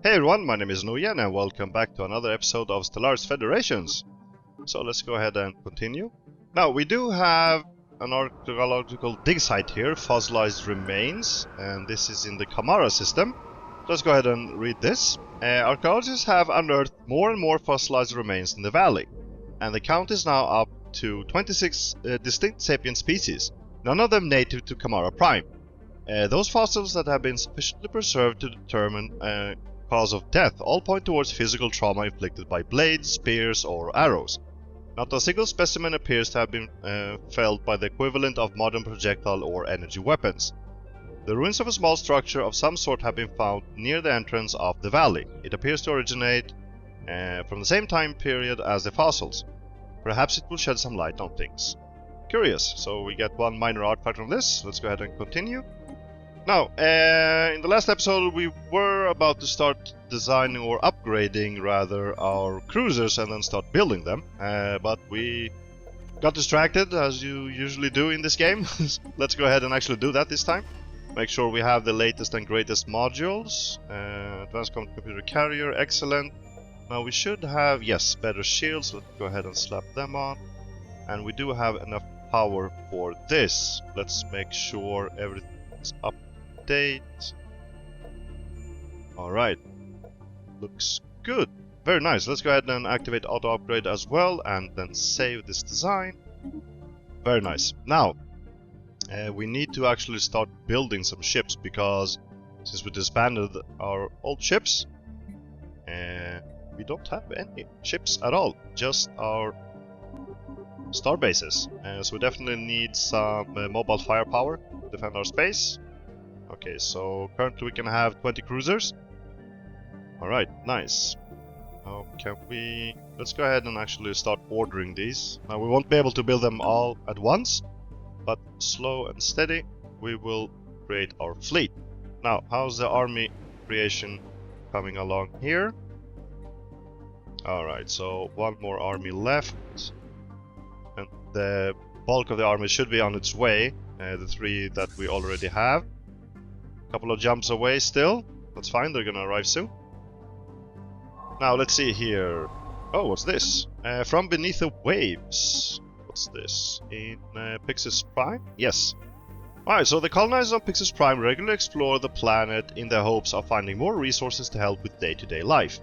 Hey everyone, my name is Nuyen and welcome back to another episode of Stellaris Federations. So let's go ahead and continue. Now we do have an archaeological dig site here, fossilized remains, and this is in the Kamara system. Let's go ahead and read this. Archaeologists have unearthed more and more fossilized remains in the valley, and the count is now up to 26 distinct sapient species, none of them native to Kamara Prime. Those fossils that have been sufficiently preserved to determine cause of death all point towards physical trauma inflicted by blades, spears, or arrows. Not a single specimen appears to have been felled by the equivalent of modern projectile or energy weapons. The ruins of a small structure of some sort have been found near the entrance of the valley. It appears to originate from the same time period as the fossils. Perhaps it will shed some light on things. Curious, so we get one minor artifact from this. Let's go ahead and continue. Now, in the last episode we were about to start designing or upgrading rather our cruisers and then start building them, but we got distracted as you usually do in this game. Let's go ahead and actually do that this time. Make sure we have the latest and greatest modules. Advanced computer carrier, excellent. Now we should have, yes, better shields. Let's go ahead and slap them on. And we do have enough power for this. Let's make sure everything is up. Alright, looks good. Very nice. Let's go ahead and activate auto upgrade as well and then save this design. Very nice. Now, we need to actually start building some ships because since we disbanded our old ships, we don't have any ships at all, just our star bases. So we definitely need some mobile firepower to defend our space. Okay, so currently we can have 20 cruisers. Alright, nice. Now can we... Let's go ahead and actually start ordering these. Now we won't be able to build them all at once, but slow and steady we will create our fleet. Now, how's the army creation coming along here? Alright, so one more army left. And the bulk of the army should be on its way. The three that we already have. Couple of jumps away still. That's fine, they're gonna arrive soon. Now let's see here. Oh, what's this? From beneath the waves. What's this? In Pixis Prime? Yes. Alright, so the colonizers on Pixis Prime regularly explore the planet in the hopes of finding more resources to help with day-to-day life.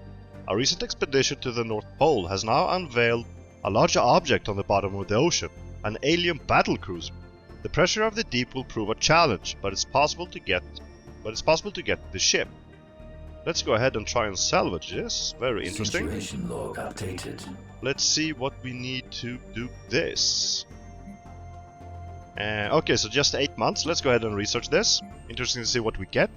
A recent expedition to the North Pole has now unveiled a large object on the bottom of the ocean, an alien battle cruiser. The pressure of the deep will prove a challenge, but it's possible to get the ship. Let's go ahead and try and salvage this. Very interesting. Situation log updated. Let's see what we need to do this. Okay, so just 8 months. Let's go ahead and research this. Interesting to see what we get.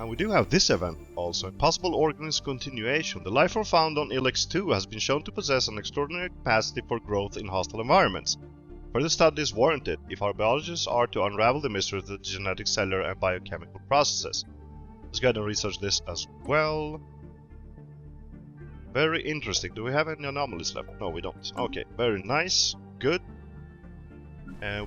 And we do have this event also. Possible organism continuation. The life form found on Ilex-2 has been shown to possess an extraordinary capacity for growth in hostile environments. Further study is warranted if our biologists are to unravel the mystery of the genetic, cellular, and biochemical processes. Let's go ahead and research this as well. Very interesting. Do we have any anomalies left? No, we don't. Okay, very nice. Good.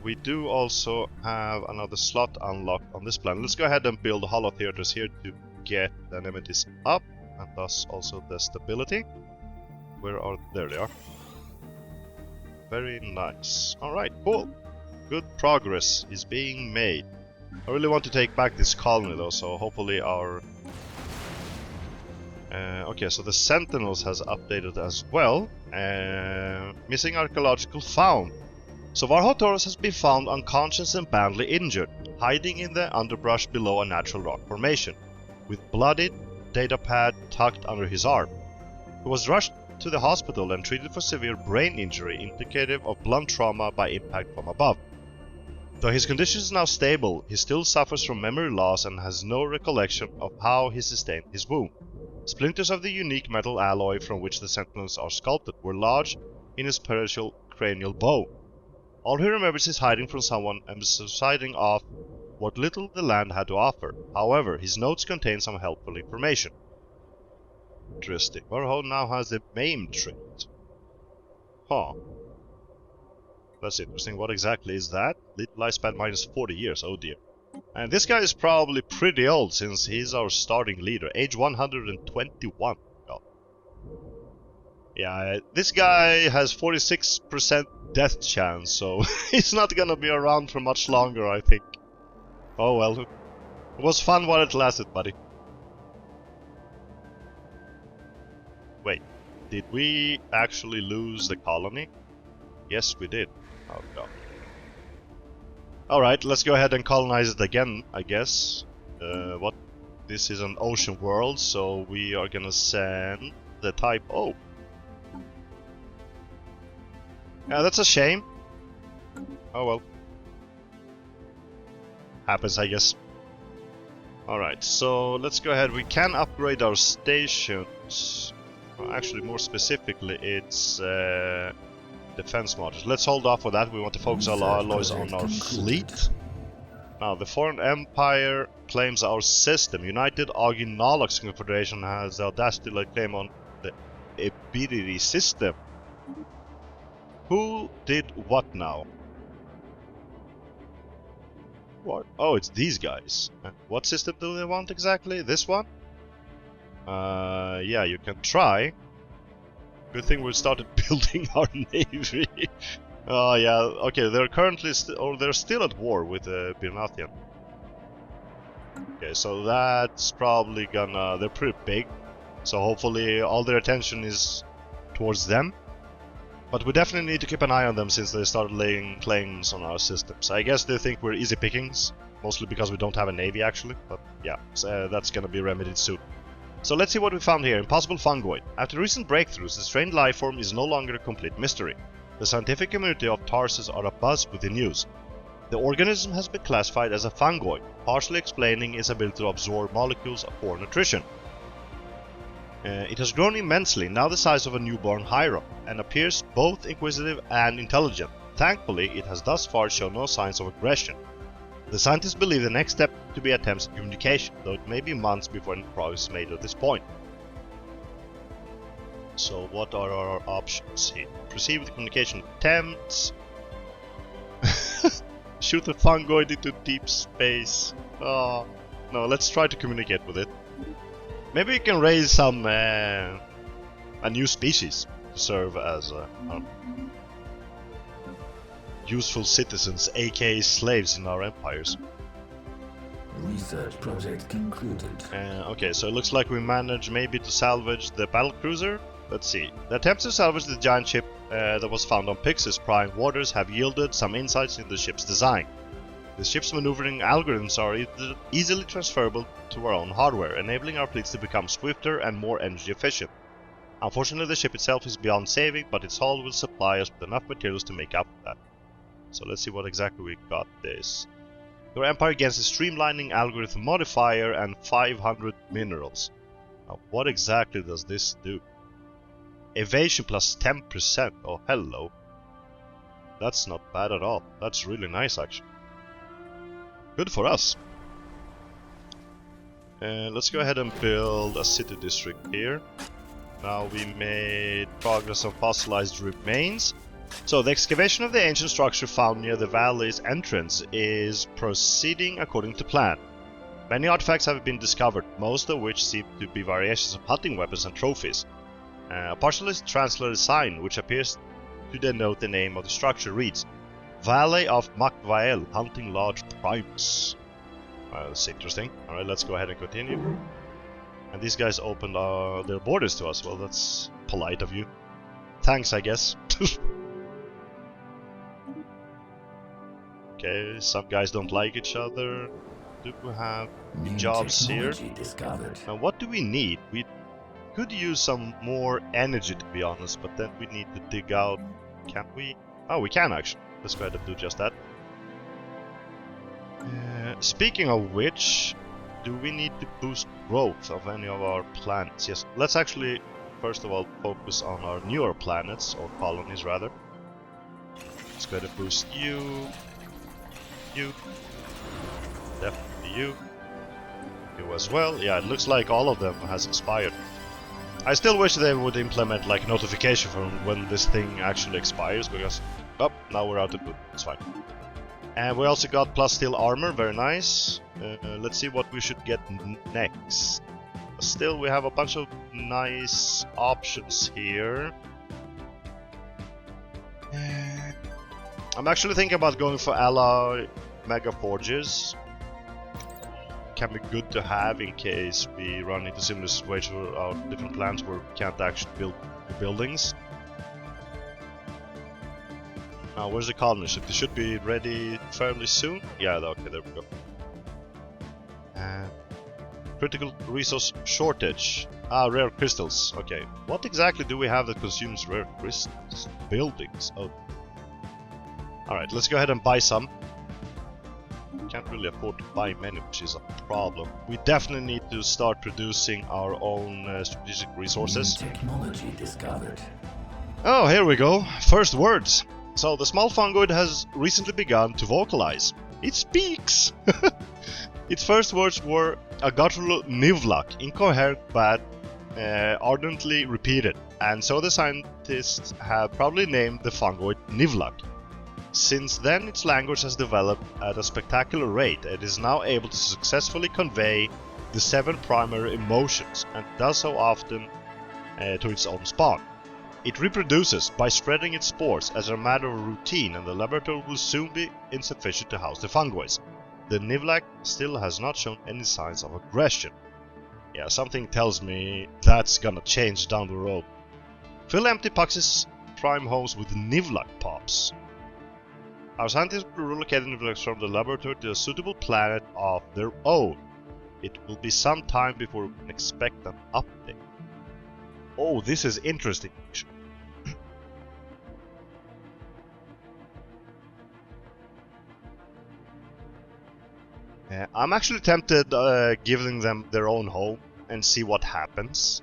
We do also have another slot unlocked on this planet. Let's go ahead and build holo theaters here to get the amenities up, and thus also the stability. Where are... There they are. Very nice. Alright, cool. Good progress is being made. I really want to take back this colony though, so hopefully our... okay, so the Sentinels has updated as well. Missing archaeological found. So Varhotaurus has been found unconscious and badly injured, hiding in the underbrush below a natural rock formation, with bloodied datapad tucked under his arm. He was rushed to the hospital and treated for severe brain injury indicative of blunt trauma by impact from above. Though his condition is now stable, he still suffers from memory loss and has no recollection of how he sustained his wound. Splinters of the unique metal alloy from which the Sentinels are sculpted were lodged in his peripheral cranial bone. All he remembers is hiding from someone and subsiding off what little the land had to offer. However, his notes contain some helpful information. Interesting. Varho now has the MAME trait. Huh. That's interesting. What exactly is that? Lifespan minus 40 years. Oh dear. And this guy is probably pretty old since he's our starting leader. Age 121. Oh. Yeah, this guy has 46% death chance, so he's not gonna be around for much longer, I think. Oh well. It was fun while it lasted, buddy. Wait, did we actually lose the colony? Yes, we did. Oh god. Alright, let's go ahead and colonize it again, I guess. What? This is an ocean world, so we are gonna send the type O. Yeah, that's a shame. Oh well. Happens, I guess. Alright, so let's go ahead. We can upgrade our stations. Well, actually, more specifically, it's defense modules. Let's hold off for that. We want to focus our alloys on our fleet. Now, the foreign empire claims our system. United Auginalox Confederation has the audacity to claim on the Ep.13 system. Who did what now? What? Oh, it's these guys. What system do they want exactly? This one? Yeah, you can try. Good thing we started building our navy. Oh yeah, okay, they're currently they're still at war with Birnathian. Okay, so that's probably gonna... they're pretty big, so hopefully all their attention is towards them. But we definitely need to keep an eye on them since they started laying claims on our systems. I guess they think we're easy pickings, mostly because we don't have a navy actually, but yeah, so, that's gonna be remedied soon. So let's see what we found here. Impossible fungoid. After recent breakthroughs, the strange life form is no longer a complete mystery. The scientific community of Tarsus are abuzz with the news. The organism has been classified as a fungoid, partially explaining its ability to absorb molecules for nutrition. It has grown immensely, now the size of a newborn Hyron, and appears both inquisitive and intelligent. Thankfully, it has thus far shown no signs of aggression. The scientists believe the next step to be attempts at communication, though it may be months before any progress is made at this point. So what are our options here? Proceed with communication attempts. Shoot the fungoid into deep space. Oh, no, let's try to communicate with it. Maybe we can raise some a new species to serve as useful citizens, aka slaves in our empires. Research project concluded. Okay, so it looks like we managed maybe to salvage the battlecruiser. Let's see. The attempts to salvage the giant ship that was found on Pixis prying waters have yielded some insights into the ship's design. The ship's maneuvering algorithms are easily transferable to our own hardware, enabling our fleets to become swifter and more energy efficient. Unfortunately, the ship itself is beyond saving, but its hull will supply us with enough materials to make up for that. So let's see what exactly we got this. Your empire gains a streamlining algorithm modifier and 500 minerals. Now, what exactly does this do? Evasion plus 10%. Oh, hello. That's not bad at all. That's really nice, actually. Good for us. Let's go ahead and build a city district here. Now we made progress on fossilized remains. So the excavation of the ancient structure found near the valley's entrance is proceeding according to plan. Many artifacts have been discovered, most of which seem to be variations of hunting weapons and trophies. A partially translated sign, which appears to denote the name of the structure, reads Valley of Makvael, hunting large primates. That's interesting. Alright, let's go ahead and continue. And these guys opened their borders to us. Well, that's polite of you. Thanks, I guess. Okay, some guys don't like each other. Do we have jobs here? Now, what do we need? We could use some more energy, to be honest, but then we need to dig out... Can't we? Oh, we can actually. Let's go ahead and do just that. Speaking of which, do we need to boost growth of any of our planets? Yes, let's actually, first of all, focus on our newer planets, or colonies rather. Let's go ahead and boost you. You. Definitely you. You as well. Yeah, it looks like all of them has expired. I still wish they would implement like notification from when this thing actually expires, because... Oh, now we're out of food. It's fine. And we also got plus steel armor, very nice. Let's see what we should get next. Still, we have a bunch of nice options here. I'm actually thinking about going for alloy mega forges. Can be good to have in case we run into similar situations with our different plants where we can't actually build the buildings. Now, where's the colony ship? They should be ready fairly soon. Yeah, okay, there we go. Critical resource shortage. Ah, rare crystals. Okay, what exactly do we have that consumes rare crystals? Buildings. Oh. Alright, let's go ahead and buy some. Can't really afford to buy many, which is a problem. We definitely need to start producing our own strategic resources. New technology discovered. Oh, here we go. First words. So, the small fungoid has recently begun to vocalize. It speaks! Its first words were a guttural nivlak, incoherent but ardently repeated, and so the scientists have probably named the fungoid nivlak. Since then, its language has developed at a spectacular rate and is now able to successfully convey the 7 primary emotions, and does so often to its own spawn. It reproduces by spreading its spores as a matter of routine, and the laboratory will soon be insufficient to house the fungoids. The nivlak still has not shown any signs of aggression. Yeah, something tells me that's gonna change down the road. Fill empty boxes prime homes with nivlak pops. Our scientists will relocate the nivlaks from the laboratory to a suitable planet of their own. It will be some time before we can expect an update. Oh, this is interesting. I'm actually tempted giving them their own home and see what happens.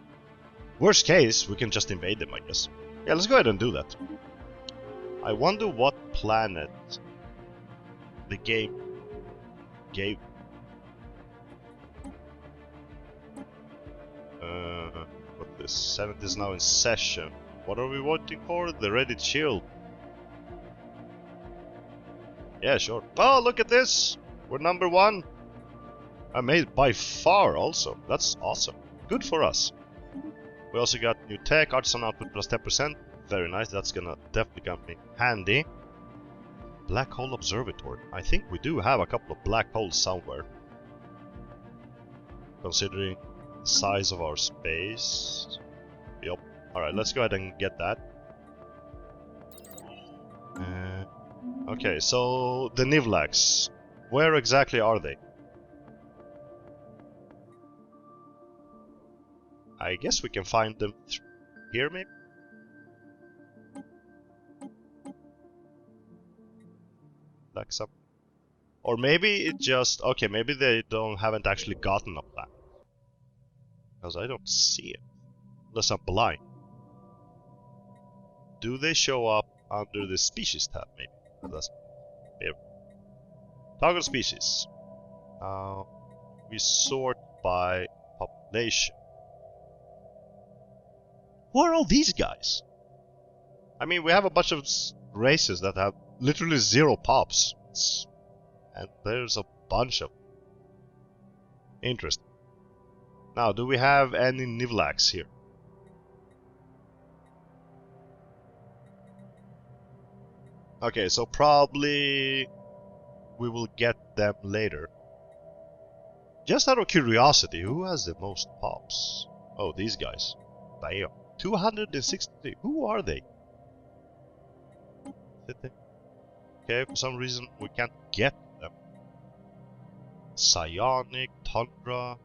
Worst case, we can just invade them, I guess. Yeah, let's go ahead and do that. I wonder what planet the game gave. What the 7th is now in session. What are we waiting for? The Reddit shield. Yeah, sure. Oh, look at this! We're number 1. I made it by far also. That's awesome. Good for us. We also got new tech, artisan output plus 10%. Very nice. That's gonna definitely come in handy. Black hole observatory. I think we do have a couple of black holes somewhere. Considering the size of our space. Yup. Alright, let's go ahead and get that. Okay, so the nivlaks. Where exactly are they? I guess we can find them here, maybe? Like some... Or maybe it just... Okay, maybe they haven't actually gotten a plan. Because I don't see it. Unless I'm blind. Do they show up under the species tab, maybe? That's here. Toggle species. We sort by population. Who are all these guys? I mean, we have a bunch of races that have literally 0 pops. And there's a bunch of them. Interesting. Now, do we have any nivlaks here? Okay, so probably we will get them later. Just out of curiosity, who has the most pops? Oh, these guys. Damn. 263. Who are they? Okay, for some reason we can't get them. Psionic, Tundra.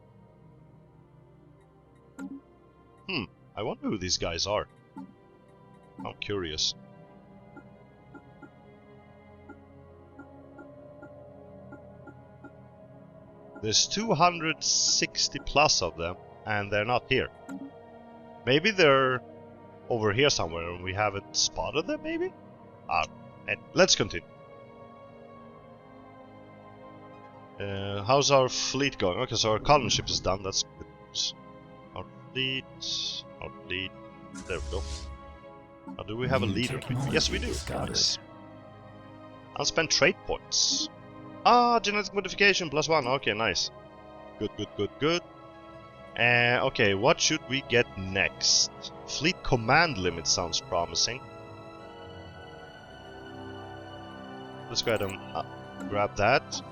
I wonder who these guys are. I'm curious. There's 260 plus of them, and they're not here. Maybe they're over here somewhere and we haven't spotted them, maybe? And let's continue. How's our fleet going? Okay, so our colony ship is done, that's good news. Our fleet... There we go. Now, do we have a leader? Yes, we do. Nice. Unspent trait points. Ah, genetic modification +1. Okay, nice. Good, good, good, good. Okay, what should we get next? Fleet command limit sounds promising. Let's go ahead and grab that.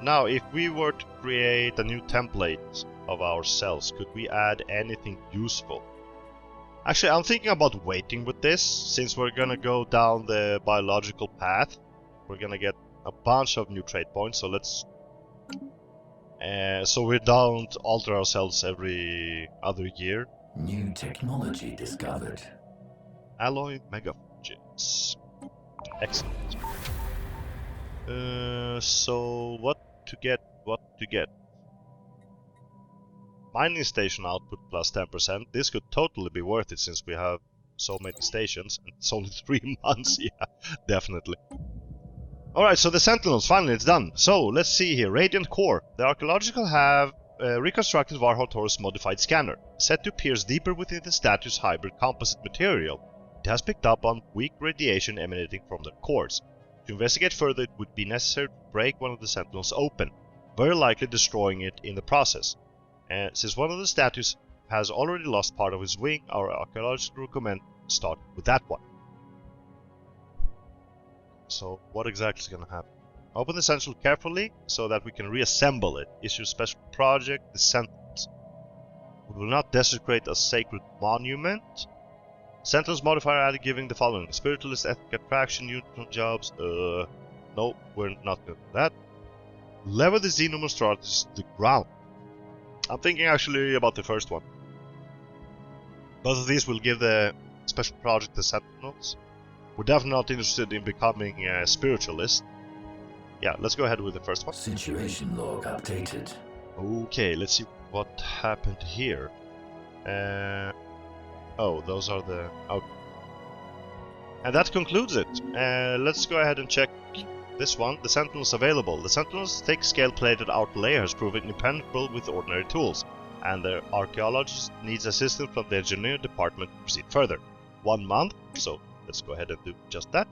Now, if we were to create a new template of ourselves, could we add anything useful? Actually, I'm thinking about waiting with this, since we're gonna go down the biological path. We're gonna get a bunch of new trait points, so let's... so we don't alter ourselves every other year. New technology discovered. Alloy megaforges. Excellent. So what to get? Mining station output +10%. This could totally be worth it since we have so many stations and it's only 3 months. Yeah, definitely. Alright, so the Sentinels, finally it's done. So, let's see here. Radiant Core. The archaeological have reconstructed Varhol Taurus modified scanner. Set to pierce deeper within the statue's hybrid composite material. It has picked up on weak radiation emanating from their cores. To investigate further, it would be necessary to break one of the Sentinels open, very likely destroying it in the process. Since one of the statues has already lost part of his wing, our archaeologists recommend starting with that one. So, what exactly is going to happen? Open the Sentinel carefully so that we can reassemble it. Issue special project, the Sentinels. We will not desecrate a sacred monument. Sentinels modifier added giving the following: spiritualist, ethic attraction, neutral jobs. No, we're not going to do that. Level the Xenomonstratus to the ground. I'm thinking actually about the first one. Both of these will give the special project the Sentinels. We're definitely not interested in becoming a spiritualist. Yeah, let's go ahead with the first one. Situation log updated. Okay, let's see what happened here. Oh, those are the... Oh. And that concludes it. Let's go ahead and check this one. The Sentinels available. The Sentinels' thick scale-plated outer layer has proven impenetrable with ordinary tools, and the archaeologist needs assistance from the engineering department to proceed further. 1 month, so let's go ahead and do just that.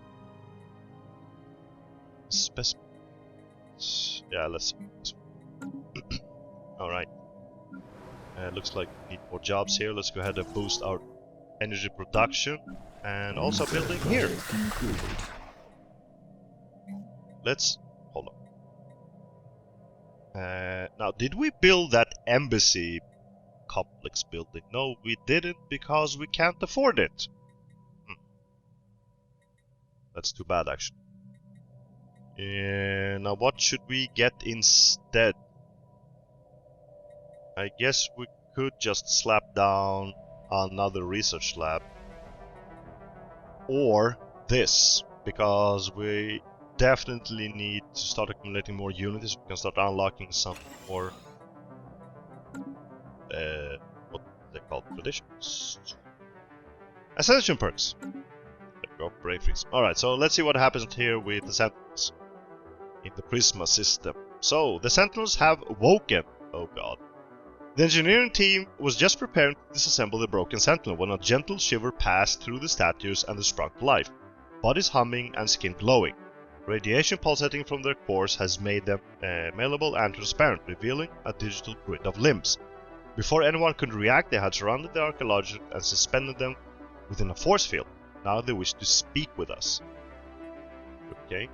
Yeah, let's see. Alright. Looks like we need more jobs here. Let's go ahead and boost our energy production. And also building here. Let's... hold on. Now, did we build that embassy complex building? No, we didn't because we can't afford it. That's too bad, actually. Now, what should we get instead? I guess we could just slap down another research lab. Or this, because we definitely need to start accumulating more units. We can start unlocking some more... what they call traditions? Ascension perks. There we go, brave freeze. Alright, so let's see what happens here with the Sentinels in the Prisma system. So, the Sentinels have woken. Oh god. The engineering team was just preparing to disassemble the broken Sentinel when a gentle shiver passed through the statues and they sprung to life, bodies humming and skin glowing. Radiation pulsating from their cores has made them malleable and transparent, revealing a digital grid of limbs. Before anyone could react, they had surrounded the archaeologist and suspended them within a force field. Now they wish to speak with us. Okay.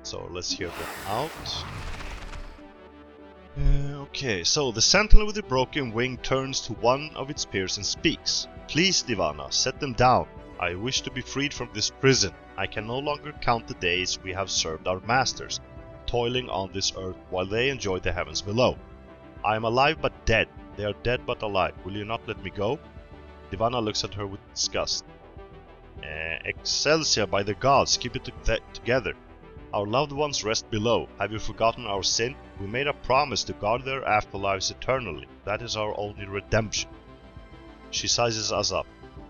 So let's hear them out. Okay, so the Sentinel with the broken wing turns to one of its peers and speaks. Please, Divana, set them down. I wish to be freed from this prison. I can no longer count the days we have served our masters, toiling on this earth while they enjoy the heavens below. I am alive but dead. They are dead but alive. Will you not let me go? Divana looks at her with disgust. Excelsior, by the gods, keep it together. Our loved ones rest below. Have you forgotten our sin? We made a promise to guard their afterlives eternally. That is our only redemption. She sizes us up.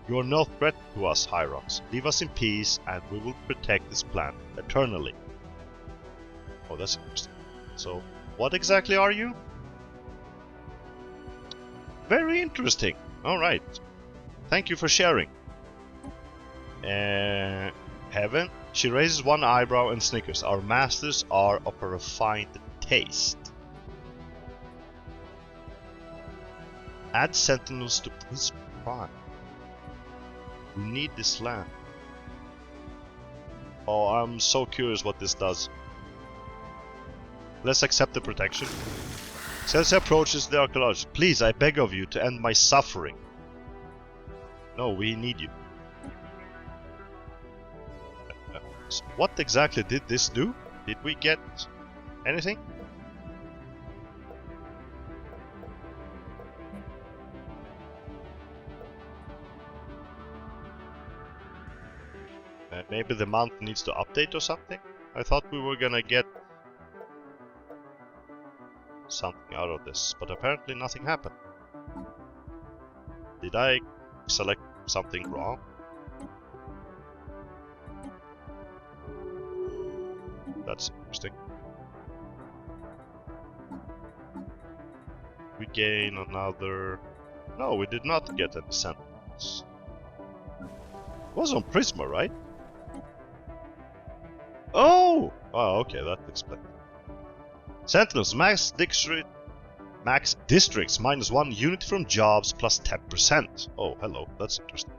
You are no threat to us, Hyrons. Leave us in peace, and we will protect this planet eternally. Oh, that's interesting. So, what exactly are you? Very interesting. Alright. Thank you for sharing. Heaven. She raises one eyebrow and snickers. Our masters are of a refined taste. Add Sentinels to Prince Prime. We need this land. Oh, I'm so curious what this does. Let's accept the protection. Since approaches the archaeologist, please, I beg of you to end my suffering. No, we need you. So what exactly did this do? Did we get anything? Maybe the month needs to update or something? I thought we were gonna get something out of this, but apparently nothing happened. Did I select something wrong? That's interesting. We gain another... No, we did not get any Sentinels. It was on Prisma, right? Oh! Oh, okay, that explains. Sentinels, max districts, -1 unit from jobs, plus 10%. Oh, hello, that's interesting.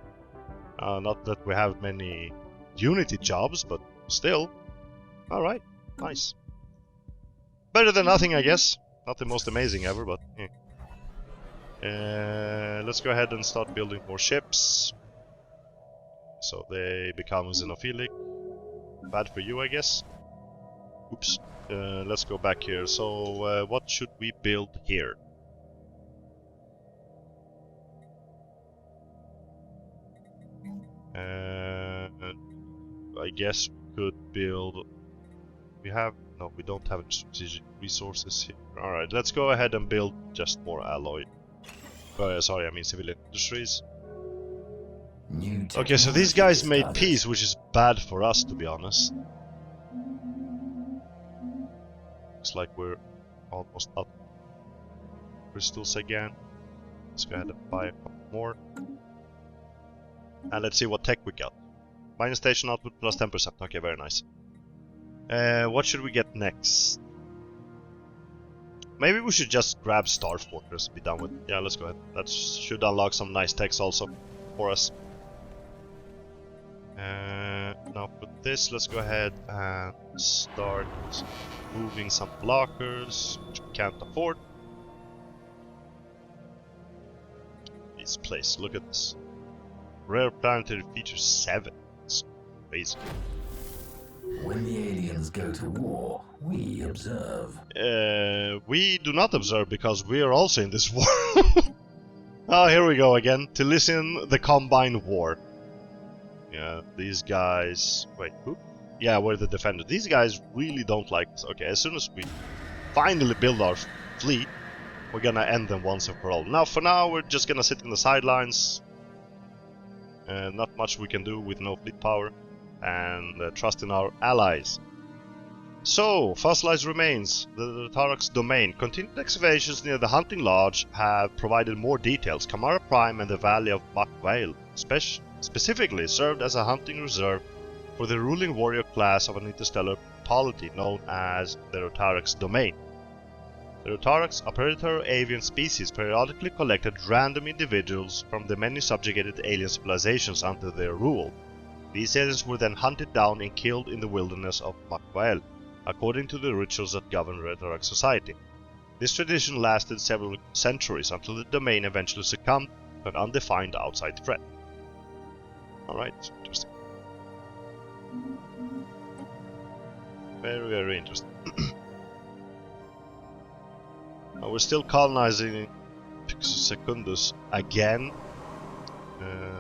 Not that we have many Unity jobs, but still. Alright, nice. Better than nothing, I guess. Not the most amazing ever, but let's go ahead and start building more ships. So they become xenophilic. Bad for you, I guess. Oops. Let's go back here. So, what should we build here? I guess we could build... No, we don't have any strategic resources here. Alright, let's go ahead and build just more alloy. Sorry, I mean civilian industries. Okay, so these guys made peace, which is bad for us, to be honest. Looks like we're almost up crystals again. Let's go ahead and buy a couple more. And let's see what tech we got. Mining station output plus 10%. Okay, very nice. What should we get next? Maybe we should just grab Star Fortress and be done with it. Yeah, let's go ahead. That should unlock some nice techs also for us. Now for this, let's go ahead and start moving some blockers, which we can't afford. This place, look at this. Rare planetary features 7. It's crazy. When the aliens go to war, we observe. We do not observe because we are also in this war. Oh, here we go again. To listen the Combine War. Yeah, these guys... Wait, who? Yeah, we're the defenders. These guys really don't like us. Okay, as soon as we finally build our fleet, we're gonna end them once and for all. Now, for now, we're just gonna sit in the sidelines. Not much we can do with no fleet power. And trust in our allies. So, fossilized remains, the Tarax domain. Continued excavations near the hunting lodge have provided more details. Kamara Prime and the Valley of Buckvale specifically served as a hunting reserve for the ruling warrior class of an interstellar polity known as the Tarax domain. The Tarax, a predatory avian species, periodically collected random individuals from the many subjugated alien civilizations under their rule. These aliens were then hunted down and killed in the wilderness of Buckvale, according to the rituals that govern Tarax society. This tradition lasted several centuries until the domain eventually succumbed to an undefined outside threat. Alright, interesting. Very, very interesting. We're still colonizing Pixus Secundus again.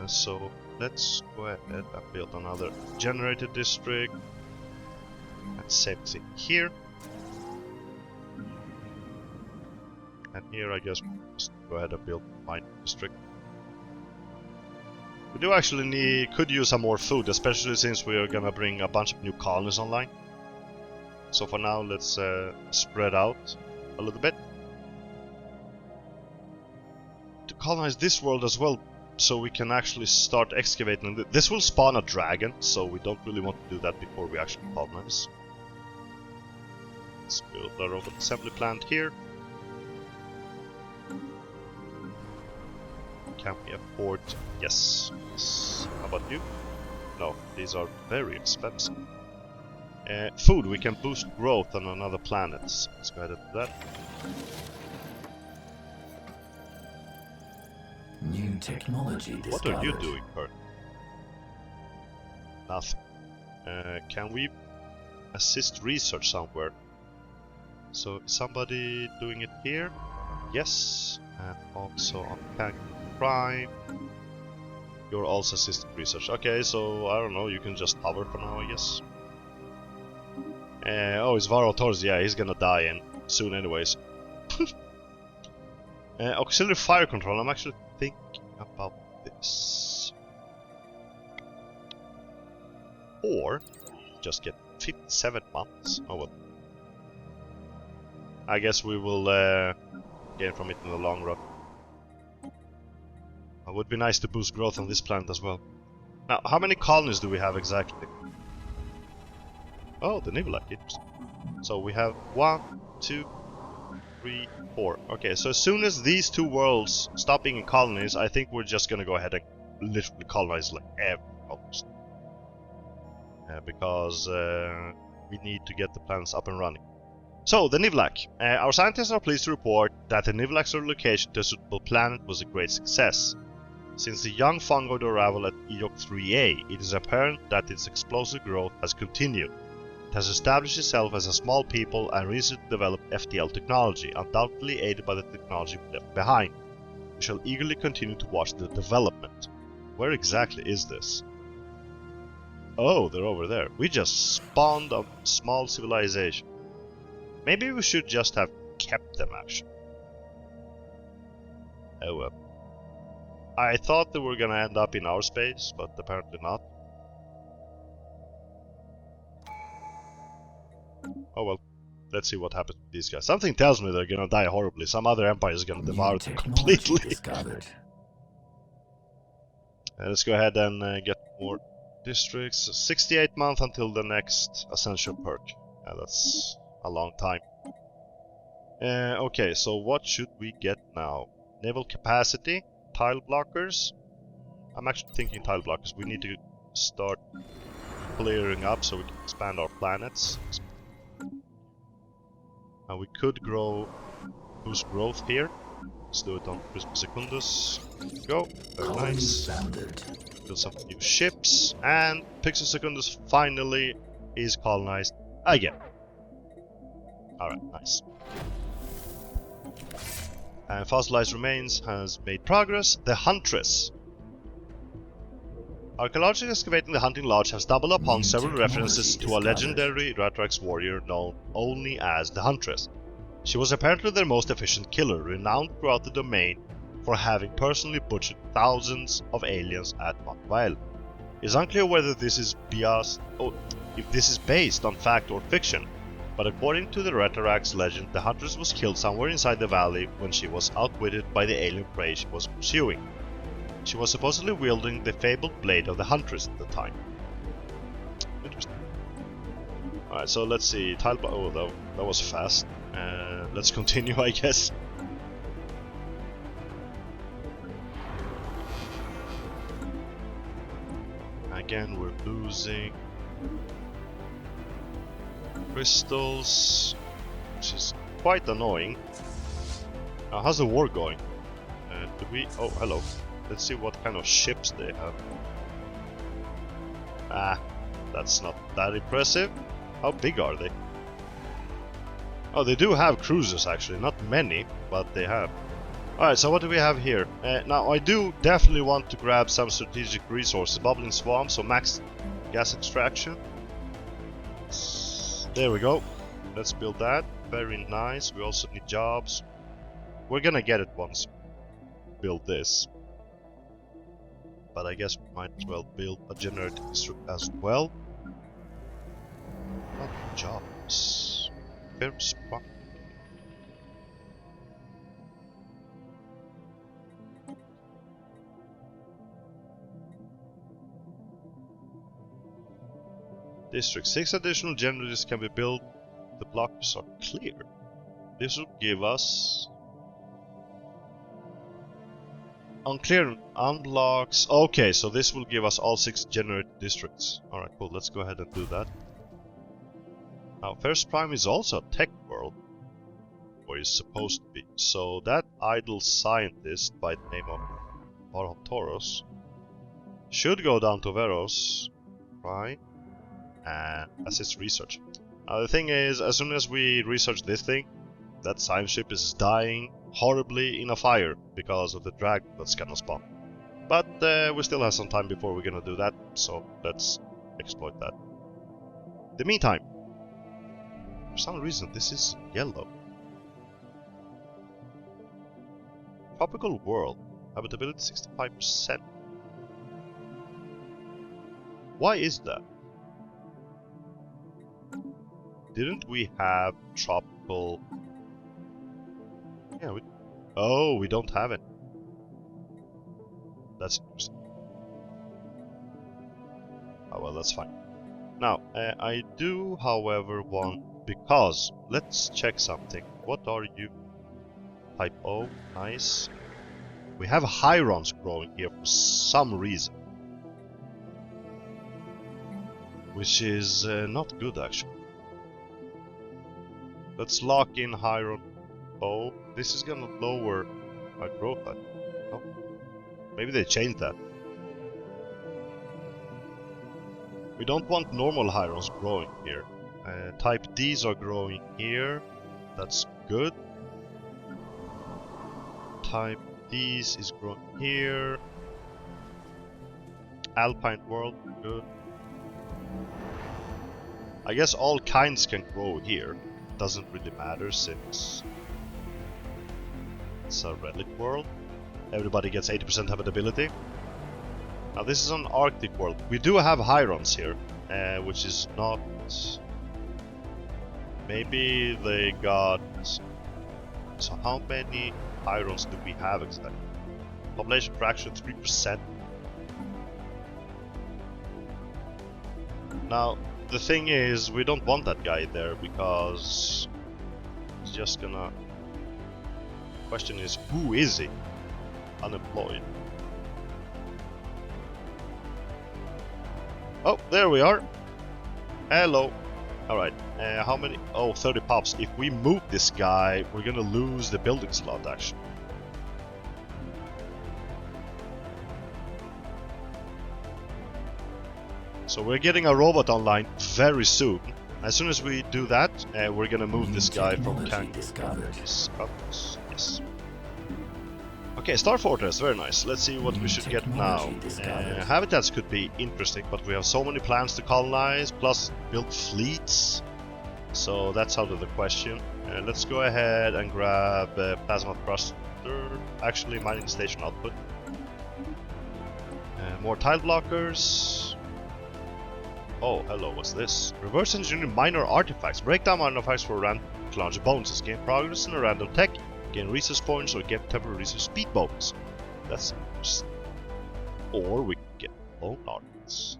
So let's go ahead and build another generator district. And same thing here. And here I guess we'll just go ahead and build a mining district. We do actually could use some more food, especially since we are gonna bring a bunch of new colonies online. So for now, let's spread out a little bit. To colonize this world as well, so we can actually start excavating. This will spawn a dragon, so we don't really want to do that before we actually colonize. Let's build our robot assembly plant here. Can we afford? Yes. How about you? No, these are very expensive. Food, we can boost growth on another planet. So let's go ahead and do that. New technology discovered. What are you doing, Kurt? Nothing. Can we assist research somewhere? So, is somebody doing it here? Yes. And also on Tank Prime. You're also assisting research. Okay, so I don't know, you can just hover for now, I guess. Oh, it's Varro Torres. Yeah, he's gonna die in soon anyways. Auxiliary fire control. I'm actually thinking about this. Or just get 57 months. Oh well. I guess we will gain from it in the long run. It would be nice to boost growth on this planet as well. Now, how many colonies do we have exactly? Oh, the Nibelak. So we have 1, 2, 3, 4. Okay, so as soon as these two worlds stop being in colonies, I think we're just gonna go ahead and literally colonize like every almost. Because we need to get the planets up and running. So, the Nibelak. Our scientists are pleased to report that the Nibelak's relocation to a suitable planet was a great success. Since the young fungoid arrival at Ep.13, it is apparent that its explosive growth has continued. It has established itself as a small people and recently developed FTL technology, undoubtedly aided by the technology left behind. We shall eagerly continue to watch the development. Where exactly is this? Oh, they're over there. We just spawned a small civilization. Maybe we should just have kept them, actually. Oh well. I thought they were gonna end up in our space, but apparently not. Oh well. Let's see what happens with these guys. Something tells me they're gonna die horribly. Some other empire is gonna devour them completely. Let's go ahead and get more districts. 68 months until the next Ascension perk. That's a long time. Okay, so what should we get now? Naval capacity, tile blockers. I'm actually thinking tile blockers. We need to start clearing up so we can expand our planets. And we could boost growth here. Let's do it on Prisma Secundus. Go. Very nice. Build some new ships. And Pixel Secundus finally is colonized again. Alright, nice. And Fossilized Remains has made progress. The Huntress. Archaeologists excavating the hunting lodge have stumbled upon several references to a legendary Ratrax warrior known only as the Huntress. She was apparently their most efficient killer, renowned throughout the domain for having personally butchered thousands of aliens at Isle. It is unclear whether this is if this is based on fact or fiction, but according to the Ratrax legend, the Huntress was killed somewhere inside the valley when she was outwitted by the alien prey she was pursuing. She was supposedly wielding the fabled blade of the Huntress at the time. Interesting. Alright, so let's see. Oh, that was fast. Let's continue, I guess. Again, we're losing crystals, which is quite annoying. How's the war going? Oh, hello. Let's see what kind of ships they have. That's not that impressive. How big are they? Oh, they do have cruisers actually. Not many, but they have. Alright, so what do we have here? Now, I do definitely want to grab some strategic resources. Bubbling swamp, so max gas extraction. There we go. Let's build that. Very nice. We also need jobs. We're gonna get it once we build this. But I guess we might as well build a generating district as well. Not jobs. Very smart. District. 6 additional generators can be built. The blocks are clear. This will give us... Unclear unlocks. Okay, so this will give us all 6 generated districts. Alright, cool. Let's go ahead and do that. Now, First Prime is also a tech world. Or is supposed to be. So that idle scientist by the name of Toros should go down to Veros, right? And assist research. Now the thing is, as soon as we research this thing, that science ship is dying horribly in a fire because of the drag that's gonna spawn. But we still have some time before we're gonna do that, so let's exploit that. In the meantime, for some reason this is yellow. Tropical world, habitability 65%. Why is that? Didn't we have tropical... Yeah, we don't have it. That's interesting. Oh well, that's fine. Now, I do, however, want... Because, let's check something. What are you? Type O, nice. We have Hyrons growing here for some reason. Which is not good, actually. Let's lock in Hyron. Oh, this is gonna lower my growth. No? Maybe they changed that. We don't want normal Hyrons growing here. Type Ds are growing here. That's good. Type Ds is growing here. Alpine world, good. I guess all kinds can grow here. Doesn't really matter since it's a relic world. Everybody gets 80% habitability. Now this is an Arctic world. We do have Hyrons here, which is not... Maybe they got... So how many Hyrons do we have exactly? Population fraction 3%. Now the thing is, we don't want that guy there because he's just gonna... Question is, who is he? Unemployed. Oh, there we are. Hello. Alright, how many? Oh, 30 pops. If we move this guy, we're gonna lose the building slot actually. So we're getting a robot online very soon. As soon as we do that, we're gonna move this guy from Yes. Okay, Star Fortress, very nice. Let's see what we should get now. Habitats could be interesting, but we have so many plans to colonize, plus build fleets. So that's out of the question. Let's go ahead and grab Plasma Thruster. Actually, mining station output. More tile blockers. Oh, hello, what's this? Reverse engineering minor artifacts. Break down minor artifacts for random technology bonuses. Gain progress in a random tech. Gain resource points or get temporary resource speed bonus. That's interesting. Or we can get bone artifacts.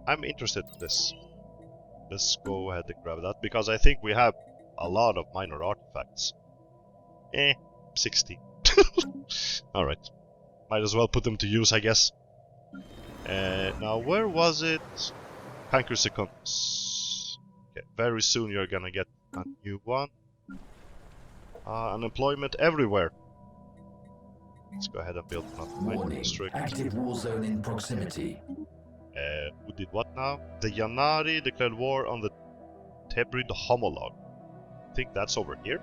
I'm interested in this. Let's go ahead and grab that because I think we have a lot of minor artifacts. 16. Alright. Might as well put them to use, I guess. Now, where was it? Conquer Secundus. Okay, very soon you're gonna get a new one. Unemployment everywhere. Let's go ahead and build another mining district. Active war zone in proximity. Who did what now? The Yanari declared war on the Tebrid homologue. I think that's over here.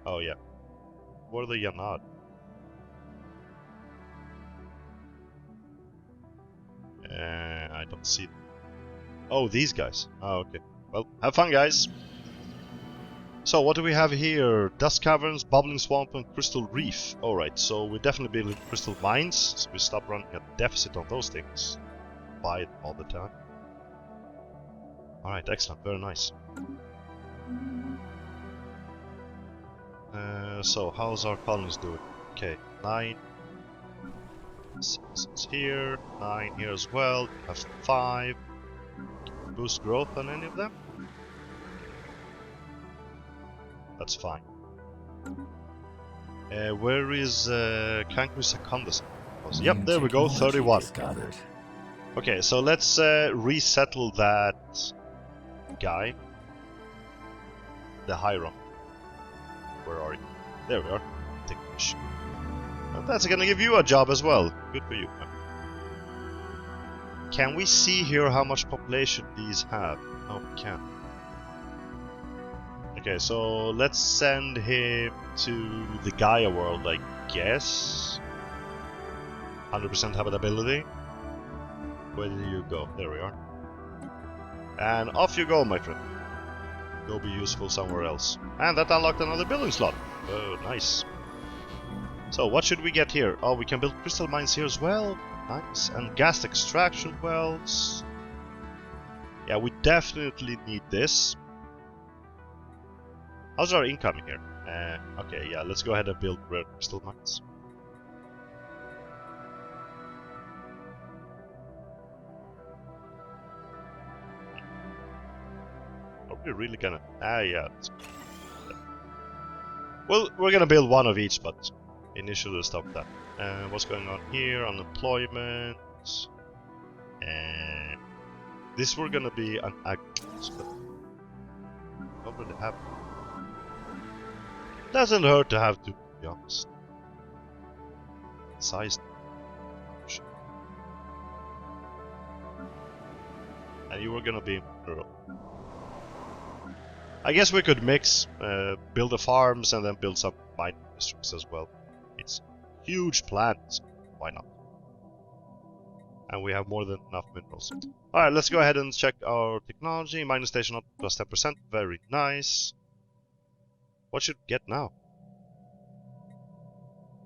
Oh yeah. What are the Yanad? I don't see them. Oh, these guys. Oh, okay. Well, have fun, guys. So, what do we have here? Dust caverns, bubbling swamp, and crystal reef. Alright, so we're definitely building crystal mines, so we stop running a deficit on those things. Buy them all the time. Alright, excellent. Very nice. So how's our colonies doing? Okay, 9 citizens here, 9 here as well. We have 5. Boost growth on any of them? That's fine. Where is Cancun Secundus? Yep, there we go, 31. Discovered. Okay, so let's resettle that guy. The Hyron. Where are you? There we are. Take the mission. And that's gonna give you a job as well. Good for you. Can we see here how much population these have? No, we can't. Okay, so let's send him to the Gaia world, I guess. 100% habitability. Where did you go? There we are. And off you go, my friend. Go be useful somewhere else. And that unlocked another building slot. Oh, nice. So, what should we get here? Oh, we can build crystal mines here as well. Nice. And gas extraction wells. Yeah, we definitely need this. How's our income here? Okay, yeah, let's go ahead and build rare crystal mines. Are we really gonna... yeah. Well, we're gonna build one of each, but initially we'll stop that. What's going on here? Unemployment. This we're gonna be an agriculture. Don't really have. Doesn't hurt to have to be honest. Size. And you were gonna be rural. I guess we could mix, build the farms and then build some mine districts as well. It's huge plans, why not? And we have more than enough minerals. Alright, let's go ahead and check our technology. Mining station up plus 10%, very nice. What should we get now?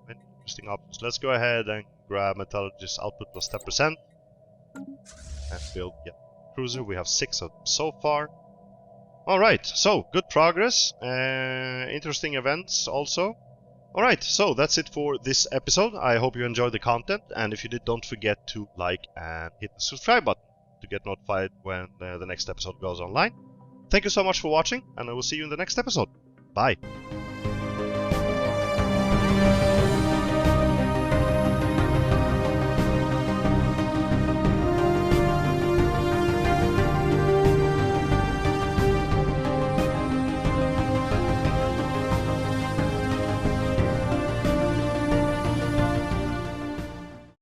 Many interesting options. Let's go ahead and grab metallurgist output plus 10%. And build, yeah, cruiser. We have 6 of them so far. Alright, so good progress. Interesting events also. Alright, so that's it for this episode. I hope you enjoyed the content, and if you did, don't forget to like and hit the subscribe button to get notified when the next episode goes online. Thank you so much for watching, and I will see you in the next episode. Bye!